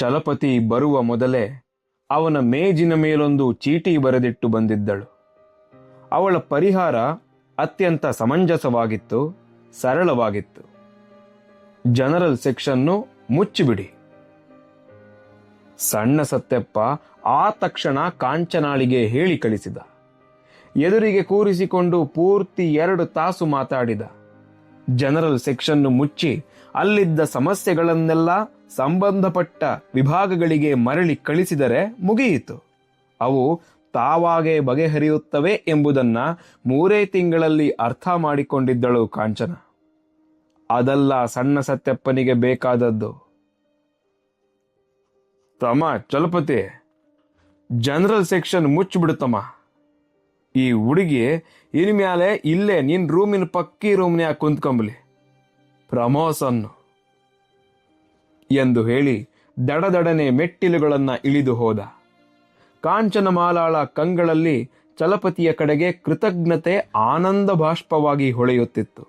ಚಲಪತಿ ಬರುವ ಮೊದಲೇ ಅವನ ಮೇಜಿನ ಮೇಲೊಂದು ಚೀಟಿ ಬರೆದಿಟ್ಟು ಬಂದಿದ್ದಳು. ಅವಳ ಪರಿಹಾರ ಅತ್ಯಂತ ಸಮಂಜಸವಾಗಿತ್ತು, ಸರಳವಾಗಿತ್ತು. General section ಮುಚ್ಚಿಬಿಡಿ. ಸಣ್ಣ ಸತ್ಯಪ್ಪ ಆ ತಕ್ಷಣ ಕಾಂಚನಾಳಿಗೆ ಹೇಳಿ ಕಳಿಸಿದ. ಎದುರಿಗೆ ಕೂರಿಸಿಕೊಂಡು ಪೂರ್ತಿ 2 ತಾಸು ಮಾತಾಡಿದ. ಜನರಲ್ ಸೆಕ್ಷನ್ನು ಮುಚ್ಚಿ ಅಲ್ಲಿದ್ದ ಸಮಸ್ಯೆಗಳನ್ನೆಲ್ಲ ಸಂಬಂಧಪಟ್ಟ ವಿಭಾಗಗಳಿಗೆ ಮರಳಿ ಕಳಿಸಿದರೆ ಮುಗಿಯಿತು. ಅವು ತಾವಾಗೇ ಬಗೆಹರಿಯುತ್ತವೆ ಎಂಬುದನ್ನ 3 ತಿಂಗಳಲ್ಲಿ ಅರ್ಥ ಮಾಡಿಕೊಂಡಿದ್ದಳು ಕಾಂಚನ. ಅದಲ್ಲ ಸಣ್ಣ ಸತ್ಯಪ್ಪನಿಗೆ ಬೇಕಾದದ್ದು. ತಮ್ಮ ಚಲಪತಿ, ಜನರಲ್ ಸೆಕ್ಷನ್ ಮುಚ್ಚಿಬಿಡುತ್ತಮ್ಮ. ಈ ಹುಡುಗಿ ಇನ್ಮ್ಯಾಲೆ ಇಲ್ಲೇ ನಿನ್ ರೂಮಿನ ಪಕ್ಕಿ ರೂಮ್ನ್ಯಾಗ ಕುಂತ್ಕೊಂಬಲಿ, ಪ್ರಮೋಸನ್ನು ಎಂದು ಹೇಳಿ ದಡದಡನೆ ಮೆಟ್ಟಿಲುಗಳನ್ನ ಇಳಿದು ಹೋದ. ಕಾಂಚನಮಾಲಾಳ ಕಂಗಳಲ್ಲಿ ಚಲಪತಿಯ ಕಡೆಗೆ ಕೃತಜ್ಞತೆ ಆನಂದ ಬಾಷ್ಪವಾಗಿ ಹೊಳೆಯುತ್ತಿತ್ತು.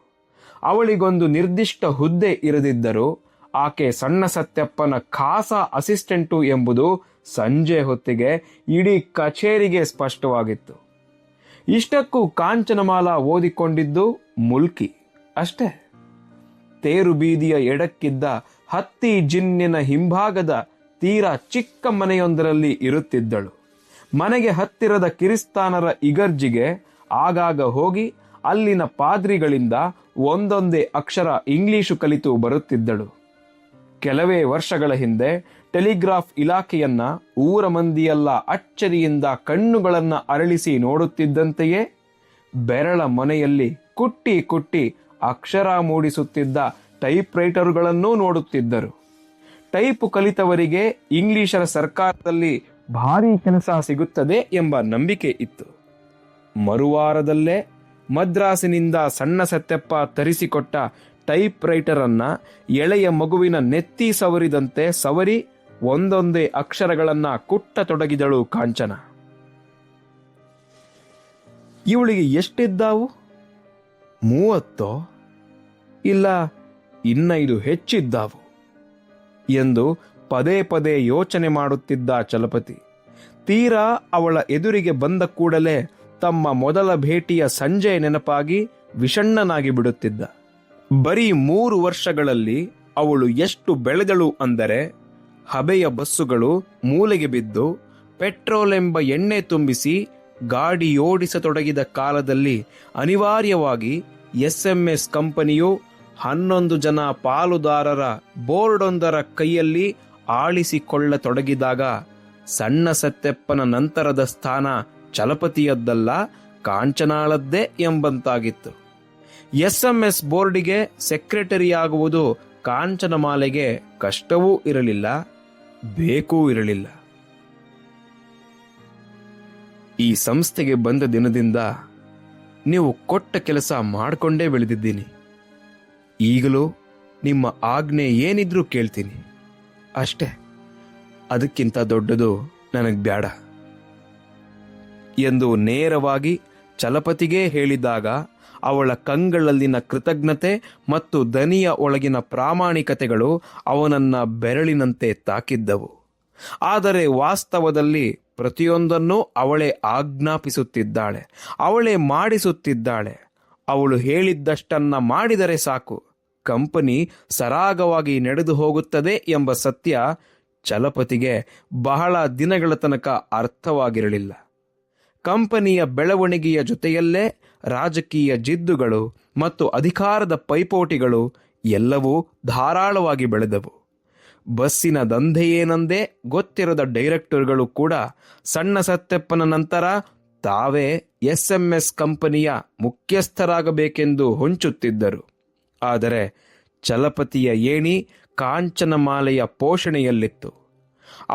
ಅವಳಿಗೊಂದು ನಿರ್ದಿಷ್ಟ ಹುದ್ದೆ ಇರದಿದ್ದರೂ ಆಕೆ ಸಣ್ಣ ಸತ್ಯಪ್ಪನ ಖಾಸ ಅಸಿಸ್ಟೆಂಟು ಎಂಬುದು ಸಂಜೆ ಹೊತ್ತಿಗೆ ಇಡೀ ಕಚೇರಿಗೆ ಸ್ಪಷ್ಟವಾಗಿತ್ತು. ಇಷ್ಟಕ್ಕೂ ಕಾಂಚನಮಾಲಾ ಓದಿಕೊಂಡಿದ್ದು ಮುಲ್ಕಿ ಅಷ್ಟೇ. ತೇರು ಬೀದಿಯ ಎಡಕ್ಕಿದ್ದ ಹತ್ತಿ ಜಿನ್ನಿನ ಹಿಂಭಾಗದ ತೀರಾ ಚಿಕ್ಕ ಮನೆಯೊಂದರಲ್ಲಿ ಇರುತ್ತಿದ್ದಳು. ಮನೆಗೆ ಹತ್ತಿರದ ಕಿರಿಸ್ತಾನರ ಇಗರ್ಜಿಗೆ ಆಗಾಗ ಹೋಗಿ ಅಲ್ಲಿನ ಪಾದ್ರಿಗಳಿಂದ ಒಂದೊಂದೇ ಅಕ್ಷರ ಇಂಗ್ಲಿಷು ಕಲಿತು ಬರುತ್ತಿದ್ದಳು. ಕೆಲವೇ ವರ್ಷಗಳ ಹಿಂದೆ ಟೆಲಿಗ್ರಾಫ್ ಇಲಾಖೆಯನ್ನ ಊರ ಮಂದಿಯೆಲ್ಲ ಅಚ್ಚರಿಯಿಂದ ಕಣ್ಣುಗಳನ್ನ ಅರಳಿಸಿ ನೋಡುತ್ತಿದ್ದಂತೆಯೇ ಬೆರಳ ಮನೆಯಲ್ಲಿ ಕುಟ್ಟಿ ಕುಟ್ಟಿ ಅಕ್ಷರ ಮೂಡಿಸುತ್ತಿದ್ದ ಟೈಪ್ ರೈಟರುಗಳನ್ನೂ ನೋಡುತ್ತಿದ್ದರು. ಟೈಪ್ ಕಲಿತವರಿಗೆ ಇಂಗ್ಲಿಷರ ಸರ್ಕಾರದಲ್ಲಿ ಭಾರೀ ಕೆಲಸ ಸಿಗುತ್ತದೆ ಎಂಬ ನಂಬಿಕೆ ಇತ್ತು. ಮರುವಾರದಲ್ಲೇ ಮದ್ರಾಸಿನಿಂದ ಸಣ್ಣ ಸತ್ಯಪ್ಪ ತರಿಸಿಕೊಟ್ಟ ಟೈಪ್ ರೈಟರ್ ಅನ್ನ ಎಳೆಯ ಮಗುವಿನ ನೆತ್ತಿ ಸವರಿದಂತೆ ಸವರಿ ಒಂದೊಂದೇ ಅಕ್ಷರಗಳನ್ನ ಕುಟ್ಟತೊಡಗಿದಳು ಕಾಂಚನ. ಇವಳಿಗೆ ಎಷ್ಟಿದ್ದಾವು? 30 ಇಲ್ಲ ಇನ್ನ ಇದು ಹೆಚ್ಚಿದ್ದಾವು ಎಂದು ಪದೇ ಪದೇ ಯೋಚನೆ ಮಾಡುತ್ತಿದ್ದ ಚಲಪತಿ ತೀರಾ ಅವಳ ಎದುರಿಗೆ ಬಂದ ಕೂಡಲೇ ತಮ್ಮ ಮೊದಲ ಭೇಟಿಯ ಸಂಜೆ ನೆನಪಾಗಿ ವಿಷಣ್ಣನಾಗಿ ಬಿಡುತ್ತಿದ್ದ. ಬರೀ 3 ವರ್ಷಗಳಲ್ಲಿ ಅವಳು ಎಷ್ಟು ಬೆಳೆದಳು ಅಂದರೆ, ಹಬೆಯ ಬಸ್ಸುಗಳು ಮೂಲೆಗೆ ಬಿದ್ದು ಪೆಟ್ರೋಲ್ ಎಂಬ ಎಣ್ಣೆ ತುಂಬಿಸಿ ಗಾಡಿಯೋಡಿಸತೊಡಗಿದ ಕಾಲದಲ್ಲಿ ಅನಿವಾರ್ಯವಾಗಿ SMS ಕಂಪನಿಯು 11 ಜನ ಪಾಲುದಾರರ ಬೋರ್ಡೊಂದರ ಕೈಯಲ್ಲಿ ಆಳಿಸಿಕೊಳ್ಳತೊಡಗಿದಾಗ ಸಣ್ಣ ಸತ್ಯಪ್ಪನ ನಂತರದ ಸ್ಥಾನ ಚಲಪತಿಯದ್ದಲ್ಲ, ಕಾಂಚನಾಳದ್ದೇ ಎಂಬಂತಾಗಿತ್ತು. SMS ಬೋರ್ಡಿಗೆ ಸೆಕ್ರೆಟರಿಯಾಗುವುದು ಕಾಂಚನಮಾಲೆಗೆ ಕಷ್ಟವೂ ಇರಲಿಲ್ಲ, ಬೇಕೂ ಇರಲಿಲ್ಲ. ಈ ಸಂಸ್ಥೆಗೆ ಬಂದ ದಿನದಿಂದ ನೀವು ಕೊಟ್ಟ ಕೆಲಸ ಮಾಡಿಕೊಂಡೇ ಬೆಳೆದಿದ್ದೀನಿ. ಈಗಲೂ ನಿಮ್ಮ ಆಜ್ಞೆ ಏನಿದ್ರೂ ಕೇಳ್ತೀನಿ ಅಷ್ಟೇ. ಅದಕ್ಕಿಂತ ದೊಡ್ಡದು ನನಗೆ ಬೇಡ ಎಂದು ನೇರವಾಗಿ ಚಲಪತಿಗೇ ಹೇಳಿದಾಗ ಅವಳ ಕಂಗಳಲ್ಲಿನ ಕೃತಜ್ಞತೆ ಮತ್ತು ದನಿಯ ಒಳಗಿನ ಪ್ರಾಮಾಣಿಕತೆಗಳು ಅವನನ್ನ ಬೆರಳಿನಂತೆ ತಾಕಿದ್ದವು. ಆದರೆ ವಾಸ್ತವದಲ್ಲಿ ಪ್ರತಿಯೊಂದನ್ನೂ ಅವಳೇ ಆಜ್ಞಾಪಿಸುತ್ತಿದ್ದಾಳೆ, ಅವಳೇ ಮಾಡಿಸುತ್ತಿದ್ದಾಳೆ. ಅವಳು ಹೇಳಿದ್ದಷ್ಟನ್ನ ಮಾಡಿದರೆ ಸಾಕು, ಕಂಪನಿ ಸರಾಗವಾಗಿ ನಡೆದು ಹೋಗುತ್ತದೆ ಎಂಬ ಸತ್ಯ ಚಲಪತಿಗೆ ಬಹಳ ದಿನಗಳ ತನಕ ಅರ್ಥವಾಗಿರಲಿಲ್ಲ. ಕಂಪನಿಯ ಬೆಳವಣಿಗೆಯ ಜೊತೆಯಲ್ಲೇ ರಾಜಕೀಯ ಜಿದ್ದುಗಳು ಮತ್ತು ಅಧಿಕಾರದ ಪೈಪೋಟಿಗಳು ಎಲ್ಲವೂ ಧಾರಾಳವಾಗಿ ಬೆಳೆದವು. ಬಸ್ಸಿನ ದಂಧೆಯೇನೆಂದೇ ಗೊತ್ತಿರದ ಡೈರೆಕ್ಟರ್ಗಳು ಕೂಡ ಸಣ್ಣ ಸತ್ಯಪ್ಪನ ನಂತರ ತಾವೇ SMS ಕಂಪನಿಯ ಮುಖ್ಯಸ್ಥರಾಗಬೇಕೆಂದು ಹೊಂಚುತ್ತಿದ್ದರು. ಆದರೆ ಚಲಪತಿಯ ಏಣಿ ಕಾಂಚನಮಾಲೆಯ ಪೋಷಣೆಯಲ್ಲಿತ್ತು.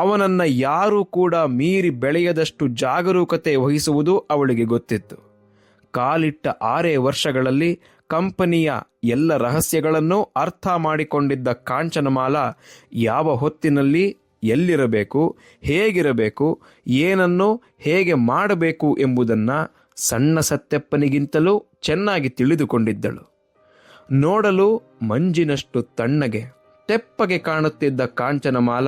ಅವನನ್ನ ಯಾರೂ ಕೂಡ ಮೀರಿ ಬೆಳೆಯದಷ್ಟು ಜಾಗರೂಕತೆ ವಹಿಸುವುದು ಅವಳಿಗೆ ಗೊತ್ತಿತ್ತು. ಕಾಲಿಟ್ಟ 6 ವರ್ಷಗಳಲ್ಲಿ ಕಂಪನಿಯ ಎಲ್ಲ ರಹಸ್ಯಗಳನ್ನೂ ಅರ್ಥ ಮಾಡಿಕೊಂಡಿದ್ದ ಕಾಂಚನಮಾಲಾ ಯಾವ ಹೊತ್ತಿನಲ್ಲಿ ಎಲ್ಲಿರಬೇಕು, ಹೇಗಿರಬೇಕು, ಏನನ್ನು ಹೇಗೆ ಮಾಡಬೇಕು ಎಂಬುದನ್ನು ಸಣ್ಣ ಸತ್ಯಪ್ಪನಿಗಿಂತಲೂ ಚೆನ್ನಾಗಿ ತಿಳಿದುಕೊಂಡಿದ್ದಳು. ನೋಡಲು ಮಂಜಿನಷ್ಟು ತಣ್ಣಗೆ, ತೆಪ್ಪಗೆ ಕಾಣುತ್ತಿದ್ದ ಕಾಂಚನಮಾಲ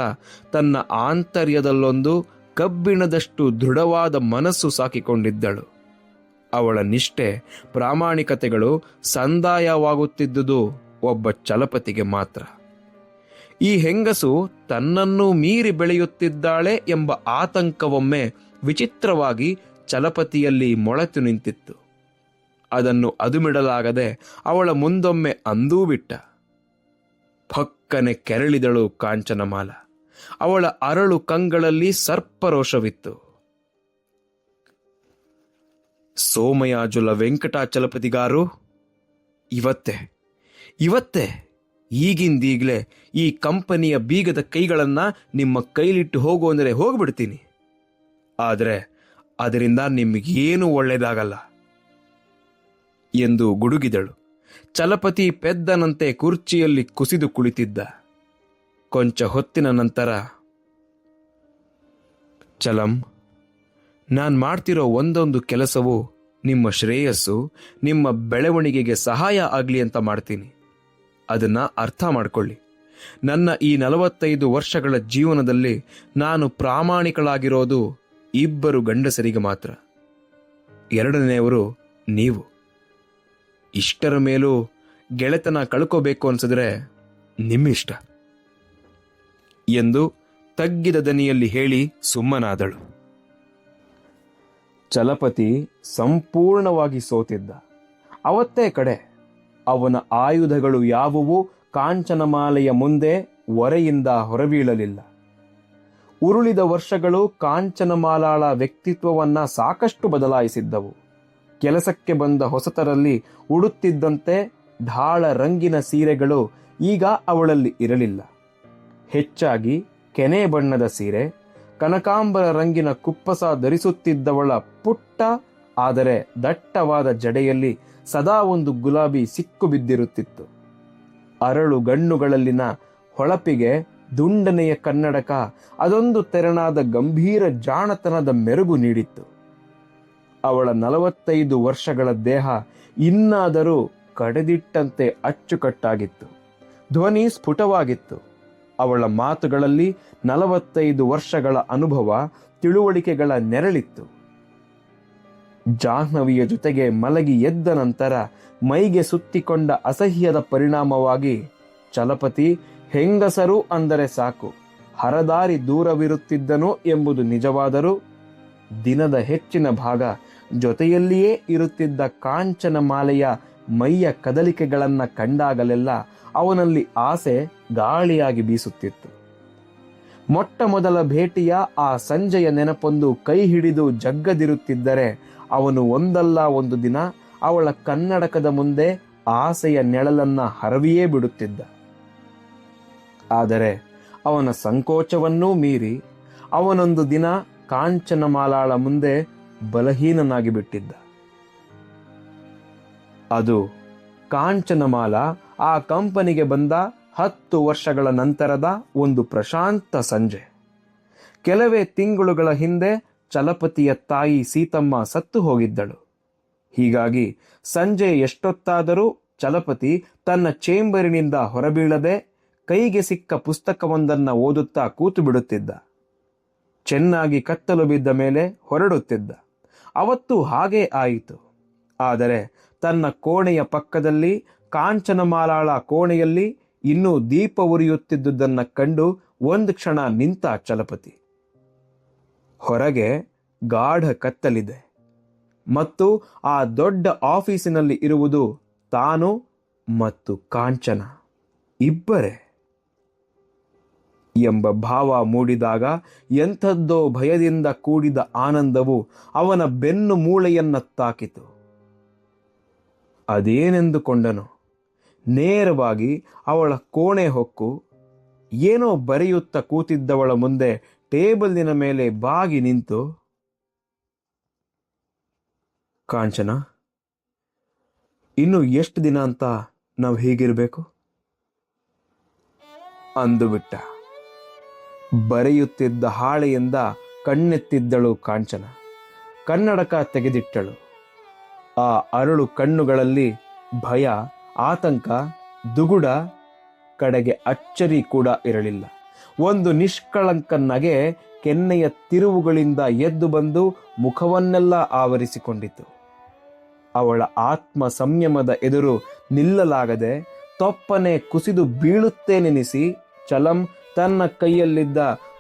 ತನ್ನ ಆಂತರ್ಯದಲ್ಲೊಂದು ಕಬ್ಬಿಣದಷ್ಟು ದೃಢವಾದ ಮನಸ್ಸು ಸಾಕಿಕೊಂಡಿದ್ದಳು. ಅವಳ ನಿಷ್ಠೆ, ಪ್ರಾಮಾಣಿಕತೆಗಳು ಸಂದಾಯವಾಗುತ್ತಿದ್ದುದು ಒಬ್ಬ ಚಲಪತಿಗೆ ಮಾತ್ರ. ಈ ಹೆಂಗಸು ತನ್ನನ್ನು ಮೀರಿ ಬೆಳೆಯುತ್ತಿದ್ದಾಳೆ ಎಂಬ ಆತಂಕವೊಮ್ಮೆ ವಿಚಿತ್ರವಾಗಿ ಚಲಪತಿಯಲ್ಲಿ ಮೊಳೆತು ನಿಂತಿತ್ತು. ಅದನ್ನು ಅದುಮಿಡಲಾಗದೆ ಅವಳ ಮುಂದೊಮ್ಮೆ ಅಂದೂ ಬಿಟ್ಟ. ಫಕ್ಕನೆ ಕೆರಳಿದಳು ಕಾಂಚನಮಾಲ. ಅವಳ ಅರಳು ಕಂಗಳಲ್ಲಿ ಸರ್ಪರೋಷವಿತ್ತು. ಸೋಮಯಾಜುಲ ವೆಂಕಟಾಚಲಪತಿಗಾರು, ಇವತ್ತೇ ಈಗಿಂದೀಗ್ಲೇ ಈ ಕಂಪನಿಯ ಬೀಗದ ಕೈಗಳನ್ನ ನಿಮ್ಮ ಕೈಲಿಟ್ಟು ಹೋಗು ಅಂದರೆ ಹೋಗ್ಬಿಡ್ತೀನಿ. ಆದರೆ ಅದರಿಂದ ನಿಮಗೇನು ಒಳ್ಳೆಯದಾಗಲ್ಲ ಎಂದು ಗುಡುಗಿದಳು. ಚಲಪತಿ ಪೆದ್ದನಂತೆ ಕುರ್ಚಿಯಲ್ಲಿ ಕುಸಿದು ಕುಳಿತಿದ್ದ. ಕೊಂಚ ಹೊತ್ತಿನ ನಂತರ, ಚಲಂ, ನಾನು ಮಾಡ್ತಿರೋ ಒಂದೊಂದು ಕೆಲಸವು ನಿಮ್ಮ ಶ್ರೇಯಸ್ಸು, ನಿಮ್ಮ ಬೆಳವಣಿಗೆಗೆ ಸಹಾಯ ಆಗಲಿ ಅಂತ ಮಾಡ್ತೀನಿ. ಅದನ್ನ ಅರ್ಥ ಮಾಡ್ಕೊಳ್ಳಿ. ನನ್ನ ಈ 45 ವರ್ಷಗಳ ಜೀವನದಲ್ಲಿ ನಾನು ಪ್ರಾಮಾಣಿಕಳಾಗಿರೋದು 2 ಗಂಡಸರಿಗೆ ಮಾತ್ರ. 2ನೇಯವರು ನೀವು. ಇಷ್ಟರ ಮೇಲೂ ಗೆಳೆತನ ಕಳ್ಕೋಬೇಕು ಅನ್ಸಿದ್ರೆ ನಿಮ್ಮಿಷ್ಟ ಎಂದು ತಗ್ಗಿದ ದನಿಯಲ್ಲಿ ಹೇಳಿ ಸುಮ್ಮನಾದಳು. ಚಲಪತಿ ಸಂಪೂರ್ಣವಾಗಿ ಸೋತಿದ್ದ. ಅವತ್ತೇ ಕಡೆ ಅವನ ಆಯುಧಗಳು ಯಾವುವು ಕಾಂಚನಮಾಲೆಯ ಮುಂದೆ ಒರೆಯಿಂದ ಹೊರಬೀಳಲಿಲ್ಲ. ಉರುಳಿದ ವರ್ಷಗಳು ಕಾಂಚನಮಾಲಾಳ ವ್ಯಕ್ತಿತ್ವವನ್ನ ಸಾಕಷ್ಟು ಬದಲಾಯಿಸಿದ್ದವು. ಕೆಲಸಕ್ಕೆ ಬಂದ ಹೊಸತರಲ್ಲಿ ಉಡುತ್ತಿದ್ದಂತೆ ಢಾಳ ರಂಗಿನ ಸೀರೆಗಳು ಈಗ ಅವಳಲ್ಲಿ ಇರಲಿಲ್ಲ. ಹೆಚ್ಚಾಗಿ ಕೆನೆ ಬಣ್ಣದ ಸೀರೆ, ಕನಕಾಂಬರ ರಂಗಿನ ಕುಪ್ಪಸ ಧರಿಸುತ್ತಿದ್ದವಳ ಪುಟ್ಟ ಆದರೆ ದಟ್ಟವಾದ ಜಡೆಯಲ್ಲಿ ಸದಾ ಒಂದು ಗುಲಾಬಿ ಸಿಕ್ಕು ಬಿದ್ದಿರುತ್ತಿತ್ತು. ಅರಳು ಗಣ್ಣುಗಳಲ್ಲಿನ ಹೊಳಪಿಗೆ ದುಂಡನೆಯ ಕನ್ನಡಕ ಅದೊಂದು ತೆರನಾದ ಗಂಭೀರ ಜಾಣತನದ ಮೆರುಗು ನೀಡಿತ್ತು. ಅವಳ 45 ವರ್ಷಗಳ ದೇಹ ಇನ್ನಾದರೂ ಕಡೆದಿಟ್ಟಂತೆ ಅಚ್ಚುಕಟ್ಟಾಗಿತ್ತು. ಧ್ವನಿ ಸ್ಫುಟವಾಗಿತ್ತು. ಅವಳ ಮಾತುಗಳಲ್ಲಿ 45 ವರ್ಷಗಳ ಅನುಭವ, ತಿಳುವಳಿಕೆಗಳ ನೆರಳಿತ್ತು. ಜಾಹ್ನವಿಯ ಜೊತೆಗೆ ಮಲಗಿ ಎದ್ದ ನಂತರ ಮೈಗೆ ಸುತ್ತಿಕೊಂಡ ಅಸಹ್ಯದ ಪರಿಣಾಮವಾಗಿ ಚಲಪತಿ ಹೆಂಗಸರು ಅಂದರೆ ಸಾಕು ಹರದಾರಿ ದೂರವಿರುತ್ತಿದ್ದನು ಎಂಬುದು ನಿಜವಾದರೂ, ದಿನದ ಹೆಚ್ಚಿನ ಭಾಗ ಜೊತೆಯಲ್ಲಿಯೇ ಇರುತ್ತಿದ್ದ ಕಾಂಚನಮಾಲೆಯ ಮೈಯ ಕದಲಿಕೆಗಳನ್ನು ಕಂಡಾಗಲೆಲ್ಲ ಅವನಲ್ಲಿ ಆಸೆ ಗಾಳಿಯಾಗಿ ಬೀಸುತ್ತಿತ್ತು. ಮೊಟ್ಟ ಮೊದಲ ಭೇಟಿಯ ಆ ಸಂಜೆಯ ನೆನಪೊಂದು ಕೈ ಹಿಡಿದು ಜಗ್ಗದಿರುತ್ತಿದ್ದರೆ ಅವನು ಒಂದಲ್ಲ ಒಂದು ದಿನ ಅವಳ ಕನ್ನಡಕದ ಮುಂದೆ ಆಸೆಯ ನೆಳಲನ್ನ ಹರವಿಯೇ ಬಿಡುತ್ತಿದ್ದ. ಆದರೆ ಅವನ ಸಂಕೋಚವನ್ನೂ ಮೀರಿ ಅವನೊಂದು ದಿನ ಕಾಂಚನಮಾಲಾಳ ಮುಂದೆ ಬಲಹೀನನಾಗಿ ಬಿಟ್ಟಿದ್ದ. ಅದು ಕಾಂಚನಮಾಲ ಆ ಕಂಪನಿಗೆ ಬಂದ 10 ವರ್ಷಗಳ ನಂತರದ ಒಂದು ಪ್ರಶಾಂತ ಸಂಜೆ. ಕೆಲವೇ ತಿಂಗಳುಗಳ ಹಿಂದೆ ಚಲಪತಿಯ ತಾಯಿ ಸೀತಮ್ಮ ಸತ್ತು ಹೋಗಿದ್ದಳು. ಹೀಗಾಗಿ ಸಂಜೆ ಎಷ್ಟೊತ್ತಾದರೂ ಚಲಪತಿ ತನ್ನ ಚೇಂಬರಿನಿಂದ ಹೊರಬೀಳದೆ ಕೈಗೆ ಸಿಕ್ಕ ಪುಸ್ತಕವೊಂದನ್ನು ಓದುತ್ತಾ ಕೂತು ಬಿಡುತ್ತಿದ್ದ. ಚೆನ್ನಾಗಿ ಕತ್ತಲು ಬಿದ್ದ ಮೇಲೆ ಹೊರಡುತ್ತಿದ್ದ. ಅವತ್ತು ಹಾಗೇ ಆಯಿತು. ಆದರೆ ತನ್ನ ಕೋಣೆಯ ಪಕ್ಕದಲ್ಲಿ ಕಾಂಚನಮಾಲಾಳ ಕೋಣೆಯಲ್ಲಿ ಇನ್ನೂ ದೀಪ ಉರಿಯುತ್ತಿದ್ದುದನ್ನು ಕಂಡು ಒಂದು ಕ್ಷಣ ನಿಂತ ಚಲಪತಿ. ಹೊರಗೆ ಗಾಢ ಕತ್ತಲಿದೆ ಮತ್ತು ಆ ದೊಡ್ಡ ಆಫೀಸಿನಲ್ಲಿ ಇರುವುದು ತಾನು ಮತ್ತು ಕಾಂಚನ ಇಬ್ಬರೇ ಎಂಬ ಭಾವ ಮೂಡಿದಾಗ ಎಂಥದ್ದೋ ಭಯದಿಂದ ಕೂಡಿದ ಆನಂದವು ಅವನ ಬೆನ್ನು ಮೂಳೆಯನ್ನ ತಾಕಿತು. ಅದೇನೆಂದುಕೊಂಡನು. ನೇರವಾಗಿ ಅವಳ ಕೋಣೆ ಹೊಕ್ಕು ಏನೋ ಬರೆಯುತ್ತ ಕೂತಿದ್ದವಳ ಮುಂದೆ ಟೇಬಲಿನ ಮೇಲೆ ಬಾಗಿ ನಿಂತು, ಕಾಂಚನ, ಇನ್ನು ಎಷ್ಟು ದಿನ ಅಂತ ನಾವು ಹೀಗಿರಬೇಕು ಅಂದುಬಿಟ್ಟ. ಬರೆಯುತ್ತಿದ್ದ ಹಾಳೆಯಿಂದ ಕಣ್ಣೆತ್ತಿದ್ದಳು ಕಾಂಚನ. ಕನ್ನಡಕ ತೆಗೆದಿಟ್ಟಳು. ಆ ಅರಳು ಕಣ್ಣುಗಳಲ್ಲಿ ಭಯ, ಆತಂಕ, ದುಗುಡ ಕಡೆಗೆ ಅಚ್ಚರಿ ಕೂಡ ಇರಲಿಲ್ಲ. ಒಂದು ನಿಷ್ಕಳಂಕ ನಗೆ ಕೆನ್ನೆಯ ತಿರುವುಗಳಿಂದ ಎದ್ದು ಬಂದು ಮುಖವನ್ನೆಲ್ಲ ಆವರಿಸಿಕೊಂಡಿತು. ಅವಳ ಆತ್ಮ ಸಂಯಮದ ಎದುರು ನಿಲ್ಲಲಾಗದೆ ತೊಪ್ಪನೆ ಕುಸಿದು ಬೀಳುತ್ತೇನೆನಿಸಿ ಚಲಂ ತನ್ನ ಕೈಯಲ್ಲಿದ್ದ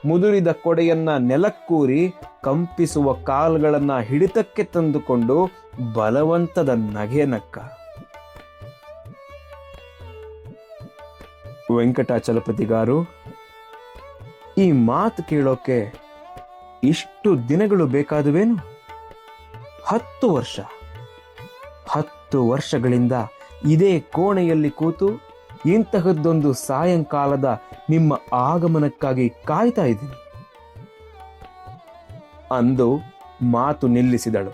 ಮುದುರಿದ ಕೊಡೆಯನ್ನ ನೆಲಕ್ಕೂರಿ ಕಂಪಿಸುವ ಕಾಲ್ಗಳನ್ನ ಹಿಡಿತಕ್ಕೆ ತಂದುಕೊಂಡು ಬಲವಂತದ ನಗೆ ನಕ್ಕ. ವೆಂಕಟಾಚಲಪತಿಗಾರು, ಈ ಮಾತು ಕೇಳೋಕೆ ಇಷ್ಟು ದಿನಗಳು ಬೇಕಾದುವೇನು? 10 ವರ್ಷ 10 ವರ್ಷಗಳಿಂದ ಇದೇ ಕೋಣೆಯಲ್ಲಿ ಕೂತು ಇಂತಹದ್ದೊಂದು ಸಾಯಂಕಾಲದ ನಿಮ್ಮ ಆಗಮನಕ್ಕಾಗಿ ಕಾಯ್ತಾ ಇದ್ದೀನಿ ಅಂದು ಮಾತು ನಿಲ್ಲಿಸಿದಳು.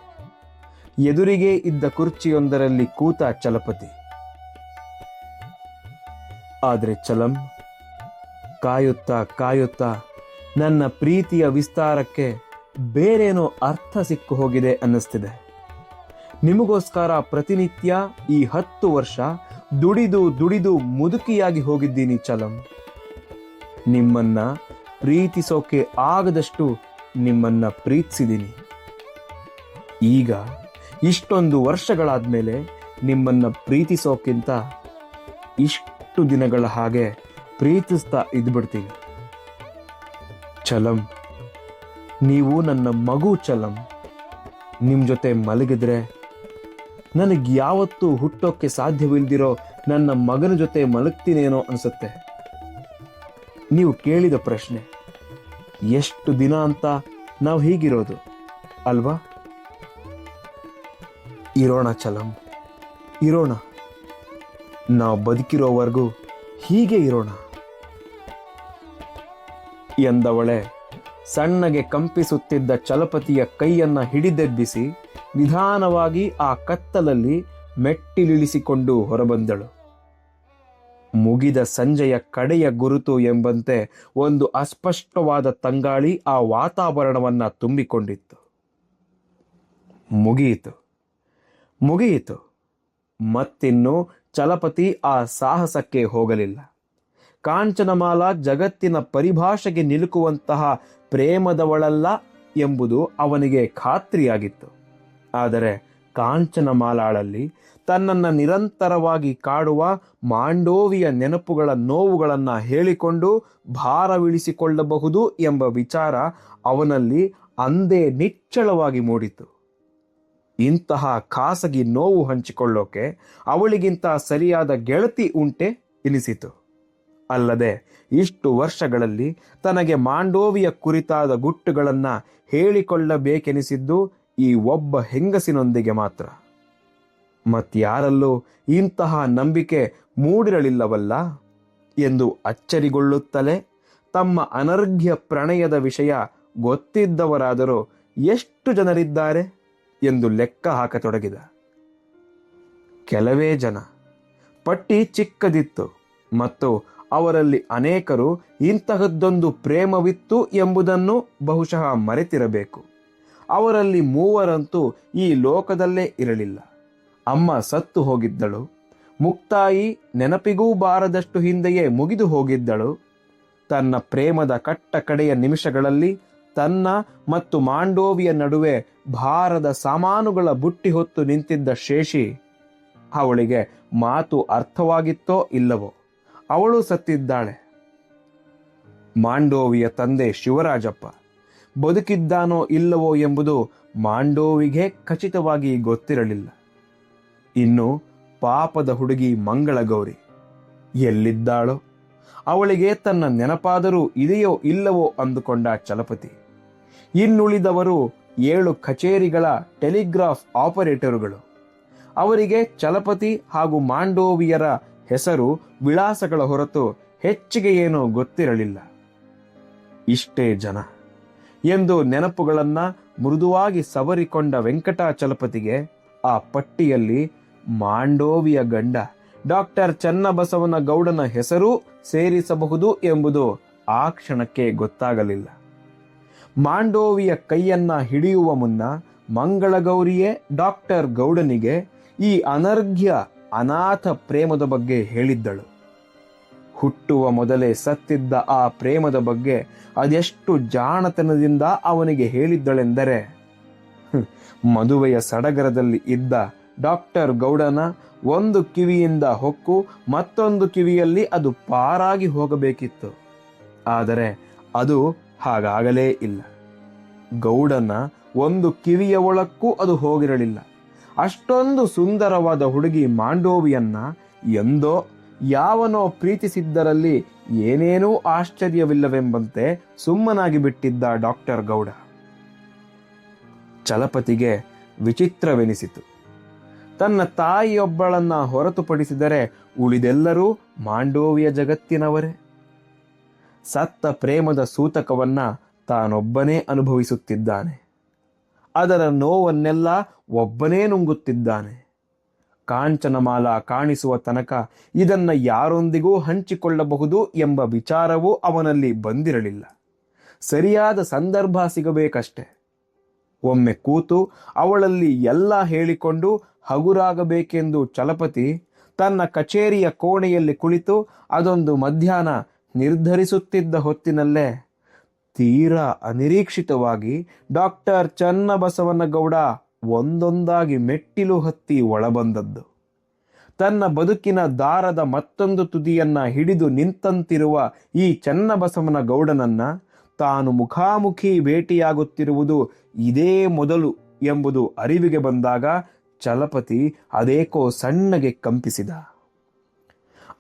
ಎದುರಿಗೆ ಇದ್ದ ಕುರ್ಚಿಯೊಂದರಲ್ಲಿ ಕೂತ ಚಲಪತಿ. ಆದರೆ ಚಲಂ, ಕಾಯುತ್ತಾ ಕಾಯುತ್ತಾ ನನ್ನ ಪ್ರೀತಿಯ ವಿಸ್ತಾರಕ್ಕೆ ಬೇರೇನೋ ಅರ್ಥ ಸಿಕ್ಕು ಹೋಗಿದೆ ಅನ್ನಿಸ್ತಿದೆ. ನಿಮಗೋಸ್ಕರ ಪ್ರತಿನಿತ್ಯ ಈ 10 ವರ್ಷ ದುಡಿದು ದುಡಿದು ಮುದುಕಿಯಾಗಿ ಹೋಗಿದ್ದೀನಿ ಚಲಂ. ನಿಮ್ಮನ್ನ ಪ್ರೀತಿಸೋಕೆ ಆಗದಷ್ಟು ನಿಮ್ಮನ್ನ ಪ್ರೀತಿಸಿದ್ದೀನಿ. ಈಗ ಇಷ್ಟೊಂದು ವರ್ಷಗಳಾದ್ಮೇಲೆ ನಿಮ್ಮನ್ನ ಪ್ರೀತಿಸೋಕ್ಕಿಂತ ಇಷ್ಟು ದಿನಗಳ ಹಾಗೆ ಪ್ರೀತಿಸ್ತಾ ಇದ್ಬಿಡ್ತೀನಿ. ಚಲಂ, ನೀವು ನನ್ನ ಮಗು ಚಲಂ. ನಿಮ್ ಜೊತೆ ಮಲಗಿದ್ರೆ ನನಗೆ ಯಾವತ್ತೂ ಹುಟ್ಟೋಕ್ಕೆ ಸಾಧ್ಯವಿಲ್ದಿರೋ ನನ್ನ ಮಗನ ಜೊತೆ ಮಲಗ್ತೀನೇನೋ ಅನ್ಸುತ್ತೆ. ನೀವು ಕೇಳಿದ ಪ್ರಶ್ನೆ, ಎಷ್ಟು ದಿನ ಅಂತ ನಾವು ಹೀಗಿರೋದು ಅಲ್ವಾ? ಇರೋಣ ಚಲಂ, ಇರೋಣ. ನಾವು ಬದುಕಿರೋವರೆಗೂ ಹೀಗೆ ಇರೋಣ ಎಂದವಳೆ ಸಣ್ಣಗೆ ಕಂಪಿಸುತ್ತಿದ್ದ ಚಲಪತಿಯ ಕೈಯನ್ನ ಹಿಡಿದೆಬ್ಬಿಸಿ ನಿಧಾನವಾಗಿ ಆ ಕತ್ತಲಲ್ಲಿ ಮೆಟ್ಟಿಲಿಳಿಸಿಕೊಂಡು ಹೊರಬಂದಳು. ಮುಗಿದ ಸಂಜೆಯ ಕಡೆಯ ಗುರುತು ಎಂಬಂತೆ ಒಂದು ಅಸ್ಪಷ್ಟವಾದ ತಂಗಾಳಿ ಆ ವಾತಾವರಣವನ್ನ ತುಂಬಿಕೊಂಡಿತ್ತು. ಮುಗಿಯಿತು, ಮುಗಿಯಿತು. ಮತ್ತಿನ್ನು ಚಲಪತಿ ಆ ಸಾಹಸಕ್ಕೆ ಹೋಗಲಿಲ್ಲ. ಕಾಂಚನಮಾಲ ಜಗತ್ತಿನ ಪರಿಭಾಷೆಗೆ ನಿಲುಕುವಂತಹ ಪ್ರೇಮದವಳಲ್ಲ ಎಂಬುದು ಅವನಿಗೆ ಖಾತ್ರಿಯಾಗಿತ್ತು. ಆದರೆ ಕಾಂಚನಮಾಲಾಳಲ್ಲಿ ತನ್ನನ್ನು ನಿರಂತರವಾಗಿ ಕಾಡುವ ಮಾಂಡೋವಿಯ ನೆನಪುಗಳ ನೋವುಗಳನ್ನ ಹೇಳಿಕೊಂಡು ಭಾರವಿಳಿಸಿಕೊಳ್ಳಬಹುದು ಎಂಬ ವಿಚಾರ ಅವನಲ್ಲಿ ಅಂದೇ ನಿಚ್ಚಳವಾಗಿ ಮೂಡಿತು. ಇಂತಹ ಖಾಸಗಿ ನೋವು ಹಂಚಿಕೊಳ್ಳೋಕೆ ಅವಳಿಗಿಂತ ಸರಿಯಾದ ಗೆಳತಿ ಉಂಟೆ ಎನಿಸಿತು. ಅಲ್ಲದೆ ಇಷ್ಟು ವರ್ಷಗಳಲ್ಲಿ ತನಗೆ ಮಾಂಡೋವಿಯ ಕುರಿತಾದ ಗುಟ್ಟುಗಳನ್ನ ಹೇಳಿಕೊಳ್ಳಬೇಕೆನಿಸಿದ್ದು ಈ ಒಬ್ಬ ಹೆಂಗಸಿನೊಂದಿಗೆ ಮಾತ್ರ. ಮತ್ಯಾರಲ್ಲೂ ಇಂತಹ ನಂಬಿಕೆ ಮೂಡಿರಲಿಲ್ಲವಲ್ಲ ಎಂದು ಅಚ್ಚರಿಗೊಳ್ಳುತ್ತಲೇ ತಮ್ಮ ಅನರ್ಘ್ಯ ಪ್ರಣಯದ ವಿಷಯ ಗೊತ್ತಿದ್ದವರಾದರೂ ಎಷ್ಟು ಜನರಿದ್ದಾರೆ ಎಂದು ಲೆಕ್ಕ ಹಾಕತೊಡಗಿದ. ಕೆಲವೇ ಜನ. ಪಟ್ಟಿ ಚಿಕ್ಕದಿತ್ತು ಮತ್ತು ಅವರಲ್ಲಿ ಅನೇಕರು ಇಂತಹದ್ದೊಂದು ಪ್ರೇಮವಿತ್ತು ಎಂಬುದನ್ನು ಬಹುಶಃ ಮರೆತಿರಬೇಕು. ಅವರಲ್ಲಿ 3 ಈ ಲೋಕದಲ್ಲೇ ಇರಲಿಲ್ಲ. ಅಮ್ಮ ಸತ್ತು ಹೋಗಿದ್ದಳು. ಮುಕ್ತಾಯಿ ನೆನಪಿಗೂ ಬಾರದಷ್ಟು ಹಿಂದೆಯೇ ಮುಗಿದು ಹೋಗಿದ್ದಳು. ತನ್ನ ಪ್ರೇಮದ ಕಟ್ಟ ಕಡೆಯ ನಿಮಿಷಗಳಲ್ಲಿ ತನ್ನ ಮತ್ತು ಮಾಂಡೋವಿಯ ನಡುವೆ ಭಾರದ ಸಾಮಾನುಗಳ ಬುಟ್ಟಿ ಹೊತ್ತು ನಿಂತಿದ್ದ ಶೇಷಿ. ಅವಳಿಗೆ ಮಾತು ಅರ್ಥವಾಗಿತ್ತೋ ಇಲ್ಲವೋ, ಅವಳು ಸತ್ತಿದ್ದಾಳೆ. ಮಾಂಡೋವಿಯ ತಂದೆ ಶಿವರಾಜಪ್ಪ ಬದುಕಿದ್ದಾನೋ ಇಲ್ಲವೋ ಎಂಬುದು ಮಾಂಡೋವಿಗೆ ಖಚಿತವಾಗಿ ಗೊತ್ತಿರಲಿಲ್ಲ. ಇನ್ನು ಪಾಪದ ಹುಡುಗಿ ಮಂಗಳಗೌರಿ ಎಲ್ಲಿದ್ದಾಳೋ? ಅವಳಿಗೆ ತನ್ನ ನೆನಪಾದರೂ ಇದೆಯೋ ಇಲ್ಲವೋ ಅಂದುಕೊಂಡ ಚಲಪತಿ. ಇನ್ನುಳಿದವರು 7 ಕಚೇರಿಗಳ ಟೆಲಿಗ್ರಾಫ್ ಆಪರೇಟರುಗಳು. ಅವರಿಗೆ ಚಲಪತಿ ಹಾಗೂ ಮಾಂಡೋವಿಯರ ಹೆಸರು ವಿಳಾಸಗಳ ಹೊರತು ಹೆಚ್ಚಿಗೆ ಏನೂ ಗೊತ್ತಿರಲಿಲ್ಲ. ಇಷ್ಟೇ ಜನ ಎಂದು ನೆನಪುಗಳನ್ನ ಮೃದುವಾಗಿ ಸವರಿಕೊಂಡ ವೆಂಕಟಾಚಲಪತಿಗೆ ಆ ಪಟ್ಟಿಯಲ್ಲಿ ಮಾಂಡೋವಿಯ ಗಂಡ ಡಾಕ್ಟರ್ ಚನ್ನಬಸವನ ಗೌಡನ ಹೆಸರೂ ಸೇರಿಸಬಹುದು ಎಂಬುದು ಆ ಕ್ಷಣಕ್ಕೆ ಗೊತ್ತಾಗಲಿಲ್ಲ. ಮಾಂಡೋವಿಯ ಕೈಯನ್ನ ಹಿಡಿಯುವ ಮುನ್ನ ಮಂಗಳಗೌರಿಯೇ ಡಾಕ್ಟರ್ ಗೌಡನಿಗೆ ಈ ಅನರ್ಘ್ಯ ಅನಾಥ ಪ್ರೇಮದ ಬಗ್ಗೆ ಹೇಳಿದ್ದಳು. ಹುಟ್ಟುವ ಮೊದಲೇ ಸತ್ತಿದ್ದ ಆ ಪ್ರೇಮದ ಬಗ್ಗೆ ಅದೆಷ್ಟು ಜಾಣತನದಿಂದ ಅವನಿಗೆ ಹೇಳಿದ್ದಳೆಂದರೆ, ಮದುವೆಯ ಸಡಗರದಲ್ಲಿ ಇದ್ದ ಡಾಕ್ಟರ್ ಗೌಡನ ಒಂದು ಕಿವಿಯಿಂದ ಹೊಕ್ಕು ಮತ್ತೊಂದು ಕಿವಿಯಲ್ಲಿ ಅದು ಪಾರಾಗಿ ಹೋಗಬೇಕಿತ್ತು. ಆದರೆ ಅದು ಹಾಗಾಗಲೇ ಇಲ್ಲ. ಗೌಡನ ಒಂದು ಕಿವಿಯ ಒಳಕ್ಕೂ ಅದು ಹೋಗಿರಲಿಲ್ಲ. ಅಷ್ಟೊಂದು ಸುಂದರವಾದ ಹುಡುಗಿ ಮಾಂಡೋವಿಯನ್ನ ಎಂದೋ ಯಾವನೋ ಪ್ರೀತಿಸಿದ್ದರಲ್ಲಿ ಏನೇನೂ ಆಶ್ಚರ್ಯವಿಲ್ಲವೆಂಬಂತೆ ಸುಮ್ಮನಾಗಿ ಬಿಟ್ಟಿದ್ದ ಡಾಕ್ಟರ್ ಗೌಡ. ಚಲಪತಿಗೆ ವಿಚಿತ್ರವೆನಿಸಿತು. ತನ್ನ ತಾಯಿಯೊಬ್ಬಳನ್ನ ಹೊರತುಪಡಿಸಿದರೆ ಉಳಿದೆಲ್ಲರೂ ಮಾಂಡೋವಿಯ ಜಗತ್ತಿನವರೇ. ಸತ್ತ ಪ್ರೇಮದ ಸೂತಕವನ್ನ ತಾನೊಬ್ಬನೇ ಅನುಭವಿಸುತ್ತಿದ್ದಾನೆ. ಅದರ ನೋವನ್ನೆಲ್ಲ ಒಬ್ಬನೇ ನುಂಗುತ್ತಿದ್ದಾನೆ. ಕಾಂಚನಮಾಲ ಕಾಣಿಸುವ ತನಕ ಇದನ್ನ ಯಾರೊಂದಿಗೂ ಹಂಚಿಕೊಳ್ಳಬಹುದು ಎಂಬ ವಿಚಾರವೂ ಅವನಲ್ಲಿ ಬಂದಿರಲಿಲ್ಲ. ಸರಿಯಾದ ಸಂದರ್ಭ ಸಿಗಬೇಕಷ್ಟೆ. ಒಮ್ಮೆ ಕೂತು ಅವಳಲ್ಲಿ ಎಲ್ಲ ಹೇಳಿಕೊಂಡು ಹಗುರಾಗಬೇಕೆಂದು ಚಲಪತಿ ತನ್ನ ಕಚೇರಿಯ ಕೋಣೆಯಲ್ಲಿ ಕುಳಿತು ಅದೊಂದು ಮಧ್ಯಾಹ್ನ ನಿರ್ಧರಿಸುತ್ತಿದ್ದ ಹೊತ್ತಿನಲ್ಲೇ ತೀರಾ ಅನಿರೀಕ್ಷಿತವಾಗಿ ಡಾಕ್ಟರ್ ಚನ್ನಬಸವನಗೌಡ ಒಂದೊಂದಾಗಿ ಮೆಟ್ಟಿಲು ಹತ್ತಿ ಒಳಬಂದದ್ದು. ತನ್ನ ಬದುಕಿನ ದಾರದ ಮತ್ತೊಂದು ತುದಿಯನ್ನ ಹಿಡಿದು ನಿಂತಂತಿರುವ ಈ ಚನ್ನಬಸವನಗೌಡನನ್ನ ತಾನು ಮುಖಾಮುಖಿ ಭೇಟಿಯಾಗುತ್ತಿರುವುದು ಇದೇ ಮೊದಲು ಎಂಬುದು ಅರಿವಿಗೆ ಬಂದಾಗ ಚಲಪತಿ ಅದೇಕೋ ಸಣ್ಣಗೆ ಕಂಪಿಸಿದ.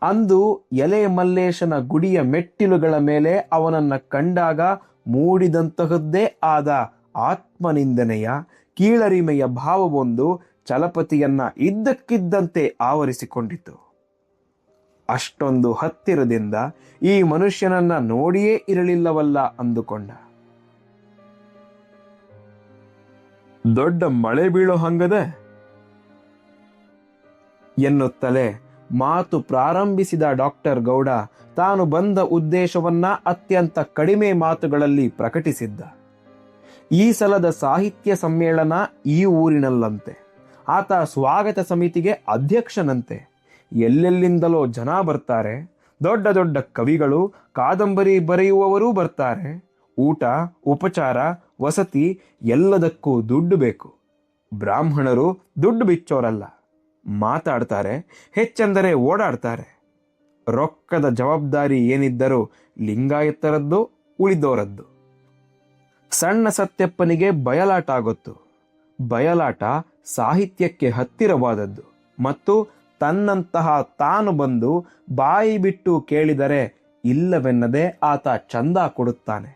ಅಂದು ಎಲೆ ಮಲ್ಲೇಶನ ಗುಡಿಯ ಮೆಟ್ಟಿಲುಗಳ ಮೇಲೆ ಅವನನ್ನ ಕಂಡಾಗ ಮೂಡಿದಂತಹದ್ದೇ ಆದ ಆತ್ಮನಿಂದನೆಯ ಕೀಳರಿಮೆಯ ಭಾವವೊಂದು ಚಲಪತಿಯನ್ನ ಇದ್ದಕ್ಕಿದ್ದಂತೆ ಆವರಿಸಿಕೊಂಡಿತು. ಅಷ್ಟೊಂದು ಹತ್ತಿರದಿಂದ ಈ ಮನುಷ್ಯನನ್ನ ನೋಡಿಯೇ ಇರಲಿಲ್ಲವಲ್ಲ ಅಂದುಕೊಂಡ. ದೊಡ್ಡ ಮಳೆ ಬೀಳೋ ಹಂಗದೆ ಎನ್ನುತ್ತಲೇ ಮಾತು ಪ್ರಾರಂಭಿಸಿದ ಡಾಕ್ಟರ್ ಗೌಡ ತಾನು ಬಂದ ಉದ್ದೇಶವನ್ನ ಅತ್ಯಂತ ಕಡಿಮೆ ಮಾತುಗಳಲ್ಲಿ ಪ್ರಕಟಿಸಿದ್ದ. ಈ ಸಲದ ಸಾಹಿತ್ಯ ಸಮ್ಮೇಳನ ಈ ಊರಿನಲ್ಲಂತೆ. ಆತ ಸ್ವಾಗತ ಸಮಿತಿಗೆ ಅಧ್ಯಕ್ಷನಂತೆ. ಎಲ್ಲೆಲ್ಲಿಂದಲೋ ಜನ ಬರ್ತಾರೆ. ದೊಡ್ಡ ದೊಡ್ಡ ಕವಿಗಳು, ಕಾದಂಬರಿ ಬರೆಯುವವರೂ ಬರ್ತಾರೆ. ಊಟ, ಉಪಚಾರ, ವಸತಿ ಎಲ್ಲದಕ್ಕೂ ದುಡ್ಡು ಬೇಕು. ಬ್ರಾಹ್ಮಣರು ದುಡ್ಡು ಬಿಚ್ಚೋರಲ್ಲ. ಮಾತಾಡ್ತಾರೆ, ಹೆಚ್ಚೆಂದರೆ ಓಡಾಡ್ತಾರೆ. ರೊಕ್ಕದ ಜವಾಬ್ದಾರಿ ಏನಿದ್ದರೂ ಲಿಂಗಾಯತರದ್ದು, ಉಳಿದೋರದ್ದು. ಸಣ್ಣ ಸತ್ಯಪ್ಪನಿಗೆ ಬಯಲಾಟ ಗೊತ್ತು. ಬಯಲಾಟ ಸಾಹಿತ್ಯಕ್ಕೆ ಹತ್ತಿರವಾದದ್ದು ಮತ್ತು ತನ್ನಂತಹ ತಾನು ಬಂದು ಬಾಯಿ ಬಿಟ್ಟು ಕೇಳಿದರೆ ಇಲ್ಲವೆನ್ನದೆ ಆತ ಚಂದ ಕೊಡುತ್ತಾನೆ.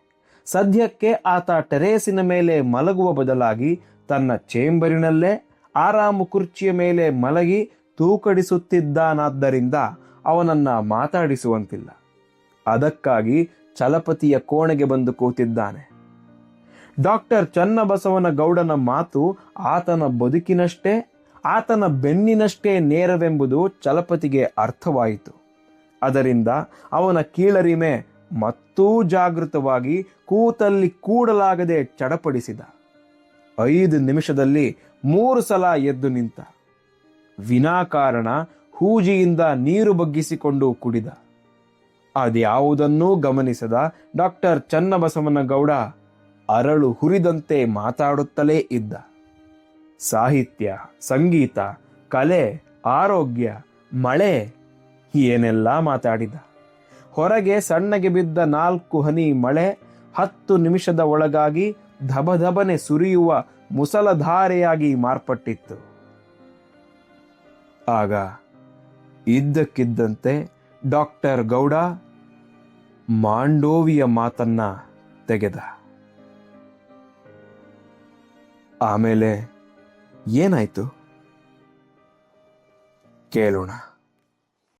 ಸದ್ಯಕ್ಕೆ ಆತ ಟೆರೇಸಿನ ಮೇಲೆ ಮಲಗುವ ಬದಲಾಗಿ ತನ್ನ ಚೇಂಬರಿನಲ್ಲೇ ಆರಾಮು ಕುರ್ಚಿಯ ಮೇಲೆ ಮಲಗಿ ತೂಕಡಿಸುತ್ತಿದ್ದಾನಾದ್ದರಿಂದ ಅವನನ್ನ ಮಾತಾಡಿಸುವಂತಿಲ್ಲ. ಅದಕ್ಕಾಗಿ ಚಲಪತಿಯ ಕೋಣೆಗೆ ಬಂದು ಕೂತಿದ್ದಾನೆ. ಡಾಕ್ಟರ್ ಚನ್ನಬಸವನಗೌಡನ ಮಾತು ಆತನ ಬದುಕಿನಷ್ಟೇ, ಆತನ ಬೆನ್ನಿನಷ್ಟೇ ನೇರವೆಂಬುದು ಚಲಪತಿಗೆ ಅರ್ಥವಾಯಿತು. ಅದರಿಂದ ಅವನ ಕೀಳರಿಮೆ ಮತ್ತೂ ಜಾಗೃತವಾಗಿ ಕೂತಲ್ಲಿ ಕೂಡಲಾಗದೆ ಚಡಪಡಿಸಿದ. 5 ನಿಮಿಷದಲ್ಲಿ 3 ಸಲ ಎದ್ದು ನಿಂತ. ವಿನಾಕಾರಣ ಹೂಜಿಯಿಂದ ನೀರು ಬಗ್ಗಿಸಿಕೊಂಡು ಕುಡಿದ. ಅದ್ಯಾವುದನ್ನೂ ಗಮನಿಸದ ಡಾಕ್ಟರ್ ಚನ್ನಬಸವನಗೌಡ ಅರಳು ಹುರಿದಂತೆ ಮಾತಾಡುತ್ತಲೇ ಇದ್ದ. ಸಾಹಿತ್ಯ, ಸಂಗೀತ, ಕಲೆ, ಆರೋಗ್ಯ, ಮಳೆ ಏನೆಲ್ಲ ಮಾತಾಡಿದ. ಹೊರಗೆ ಸಣ್ಣಗೆ ಬಿದ್ದ 4 ಹನಿ ಮಳೆ 10 ನಿಮಿಷದ ಒಳಗಾಗಿ ಧಬಧಬನೆ ಸುರಿಯುವ ಮುಸಲಧಾರೆಯಾಗಿ ಮಾರ್ಪಟ್ಟಿತ್ತು. ಆಗ ಇದ್ದಕ್ಕಿದ್ದಂತೆ ಡಾಕ್ಟರ್ ಗೌಡ ಮಾಂಡೋವಿಯ ಮಾತನ್ನ ತೆಗೆದ. ಆಮೇಲೆ ಏನಾಯ್ತು ಕೇಳೋಣ.